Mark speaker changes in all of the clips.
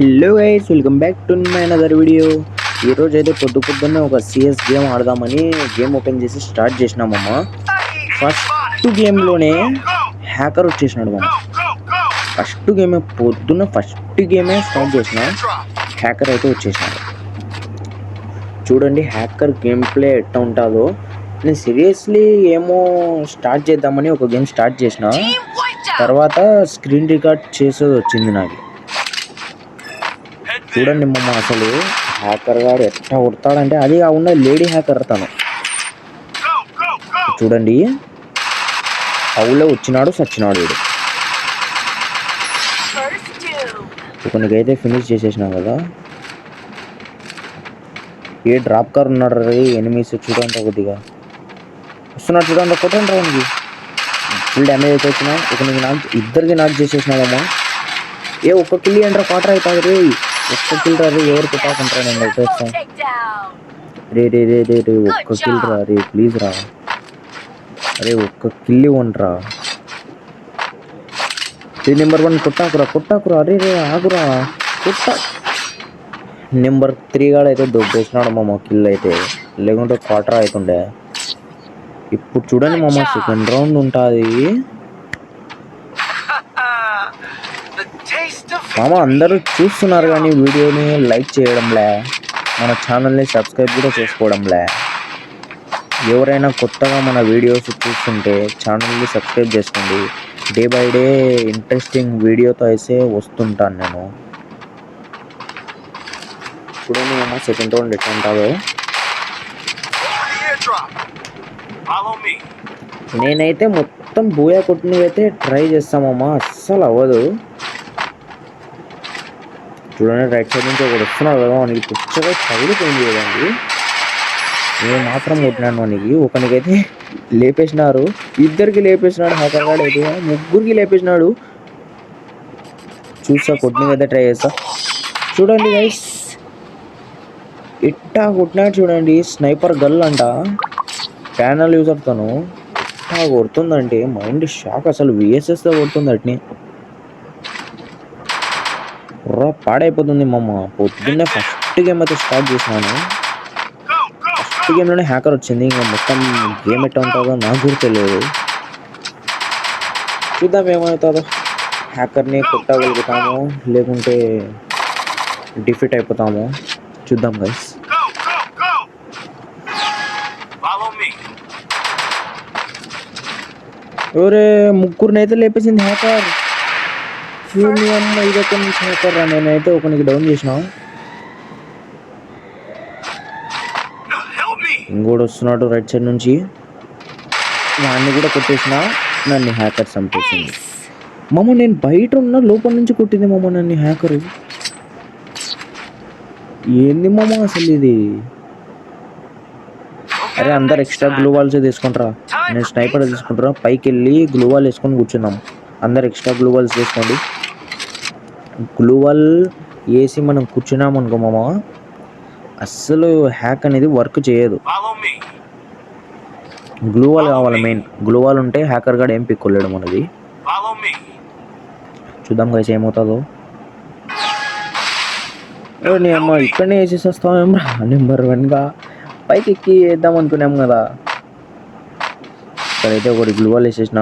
Speaker 1: Hello guys, welcome back to my another video. ఈరోజు అయితే పొద్దున్నే ఒక సిఎస్ గేమ్ ఆడదామని గేమ్ ఓపెన్ చేసి స్టార్ట్ చేసినామమ్మ. ఫస్ట్ గేమ్లోనే హ్యాకర్ వచ్చేసినాడు మామ. ఫస్ట్ గేమే స్టార్ట్ చేసిన హ్యాకర్ అయితే వచ్చేసినాడు. చూడండి హ్యాకర్ గేమ్ ప్లే ఎట్లా ఉంటుందో. నేను సీరియస్లీ ఏమో స్టార్ట్ చేద్దామని ఒక గేమ్ స్టార్ట్ చేసిన తర్వాత స్క్రీన్ రికార్డ్ చేసేది వచ్చింది నాకు. చూడండి మమ్మ, అసలు హ్యాకర్ గాడు ఎట్లా కొడతాడంటే, అది కాకుండా లేడీ హ్యాకర్ తను. చూడండి అవులో వచ్చినాడు, సచ్చినాడు వీడు. ఒకనికైతే ఫినిష్ చేసేసినాం కదా. ఏ డ్రాప్ కార్ ఉన్నాడు రే, ఎనిమీస్ చూడండి. కొద్దిగా వస్తున్నాడు చూడండి, కొట్టండి రానికి. ఫుల్ డ్యామేజ్ అయితే వచ్చినా. ఇద్దరికి నాక్ చేసేసినామమ్మా. ఏ ఒక్క కిల్లి అంటారా క్వార్టర్ అవుతుంది రే. ఒక్క కిల్ రా రే, ఎవరు కొట్టాకుంటారా, నేను కొట్టేస్తాను రే రే రే రే రే. ఒక్క కిల్ రా రే, ప్లీజ్ రా. అరే ఒక్క కిల్ ఇవ్వండిరా. నెంబర్ 1 కొట్టాకురా. అరే రే ఆగురా, నెంబర్ 3 గాడైతే దొబ్బేసినాడు మామ కిల్ అయితే, లేకుంటే క్వార్టర్ అవుతుండే. ఇప్పుడు చూడండి మామ, సెకండ్ రౌండ్ ఉంటుంది మామ. అందరూ చూస్తున్నారు కానీ వీడియోని లైక్ చేయడంలే, మన ఛానల్ని సబ్స్క్రైబ్ కూడా చేసుకోవడంలే. ఎవరైనా కొత్తగా మన వీడియోస్ చూస్తుంటే ఛానల్ని సబ్స్క్రైబ్ చేసుకోండి. డే బై డే ఇంట్రెస్టింగ్ వీడియోతో అయితే వస్తుంటాను నేను. చూడండి మామ, సెకండ్ రౌండ్ ఎట్లా ఉంటుందో. నేనైతే మొత్తం బూయా కొట్టినవైతే ట్రై చేస్తామమ్మా, అస్సలు అవ్వదు. చూడండి రైట్ సైడ్ నుంచి ఒకటి వస్తున్నాడు కదా, మనకి పుచ్చగా తగిలిపోయింది కదండి. నేను మాత్రం కొట్టినాను మనకి. ఒకనికైతే లేపేసినారు, ఇద్దరికి లేపేసినాడు హ్యాకర్ గాడు అయితే, ముగ్గురికి లేపేసినాడు. చూస్తా కొట్టినకైతే ట్రై చేస్తా. చూడండి గైస్ ఇట్టా కొట్టినాడు చూడండి. స్నైపర్ గల్ అంట, ప్యానల్ యూజర్తోను ఎట్టా కొడుతుందంటే మైండ్ షాక్. అసలు విఎస్ఎస్తో కొడుతుంది అట్ని. పాడైపోతుంది మమ్మ. పొద్దున్నే ఫస్ట్ గేమ్ అయితే స్టార్ట్ చేసినాను. ఫస్ట్ గేమ్లోనే హ్యాకర్ వచ్చింది. ఇంకా మొత్తం గేమ్ ఎట్లా ఉంటుందో నాకు కూడా తెలియదు. చూద్దాం ఏమవుతుందో. హ్యాకర్ని కొట్టగలుగుతాము లేకుంటే డిఫీట్ అయిపోతాము, చూద్దాం గైస్. ఎవరే ముగ్గురిని అయితే లేపేసింది హ్యాకర్. అమ్మ ఇదొక నుంచి హ్యాకర్ రా. నేనైతే ఒకనికి డౌన్ చేసిన, ఇంకోటి వస్తున్నాడు రైట్ సైడ్ నుంచి, వాడిని కూడా కొట్టేసిన. నన్ను హ్యాకర్ చంపేసింది మమ్మ. నేను బయట ఉన్న లోపల నుంచి కొట్టింది మమ్మ నన్ను హ్యాకరు. ఏంది మమ్మ అసలు ఇది. అరే అందరు ఎక్స్ట్రా గ్లూ వాల్స్ తీసుకుంటారా, నేను స్నైపర్ తీసుకుంటారా. పైకి వెళ్ళి గ్లూ వాల్ వేసుకొని కూర్చున్నాం. అందరు ఎక్స్ట్రా గ్లూ వాల్స్ వేసుకోండి. గ్లూ వాల్ వేసి మనం కూర్చున్నాం అనుకో మామ, అస్సలు హ్యాక్ అనేది వర్క్ చేయదు. గ్లూ వాల్ కావాలి మెయిన్. గ్లూ వాల్ ఉంటే హ్యాకర్ గాడు ఏం పిక్కోలేడు మనది. చూద్దాం గైస్ ఏమవుతుందో. నీ అమ్మ ఇక్కడనే వేసేసి వస్తామేమ్రా. నెంబర్ 1గా పైకి ఎక్కి వేద్దాం అనుకున్నాం కదా. ఇక్కడైతే ఒకటి గ్లూ వాల్ వేసేసిన.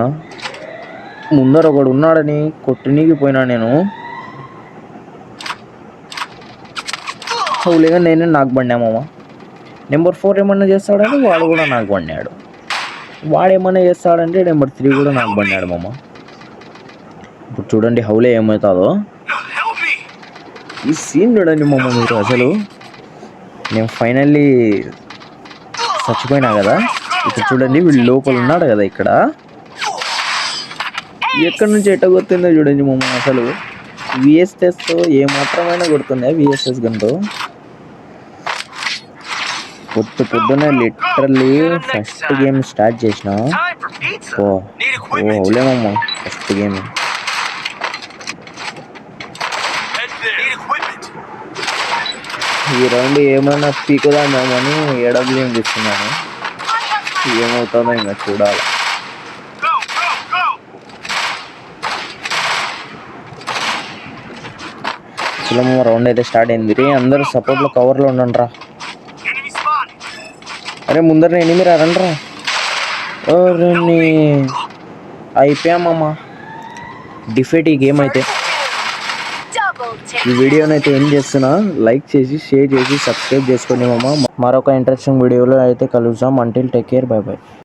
Speaker 1: ముందర ఒకడు ఉన్నాడని కొట్టినీకి పోయినా నేను. అవులేగా నేనే నాకు పడినామమ్మ. నెంబర్ 4 ఏమన్నా చేస్తాడంటే వాడు కూడా నాకు పడినాడు. వాడు ఏమన్నా చేస్తాడంటే నెంబర్ 3 కూడా నాకు పడినాడు మమ్మ. ఇప్పుడు చూడండి హౌలే ఏమవుతుందో. ఈ సీన్ చూడండి మమ్మ మీరు. అసలు నేను ఫైనల్లీ చచ్చిపోయినా కదా. ఇప్పుడు చూడండి వీళ్ళు లోపల ఉన్నాడు కదా, ఇక్కడ ఎక్కడి నుంచి ఎట్ట కొడుతుందో చూడండి మమ్మ. అసలు విఎస్ఎస్తో ఏమాత్రమైనా కొడుతుందా విఎస్ఎస్ గన్తో. పొద్దున్నే లిటరల్లీ ఫస్ట్ గేమ్ స్టార్ట్ చేసిన. అవులేమమ్మా ఫస్ట్ గేమ్. ఈ రౌండ్ ఏమైనా పీకుదామని ఏడబ్ల్యూ తీసుకున్నాను. ఏమవుతుందో ఇంకా చూడాలి. చలో రౌండ్ అయితే స్టార్ట్ అయింది రే అందరూ సపోర్ట్లో కవర్లో ఉండండి రా అరే ముందర ఎనిమిది రండి రా అయిపోయామమ్మా డిఫెట్ ఈ గేమ్ అయితే ఈ వీడియోని అయితే ఏం చేస్తున్నా లైక్ చేసి షేర్ చేసి సబ్స్క్రైబ్ చేసుకోండి మరొక ఇంట్రెస్టింగ్ వీడియోలో అయితే కలుద్దాం until take care bye by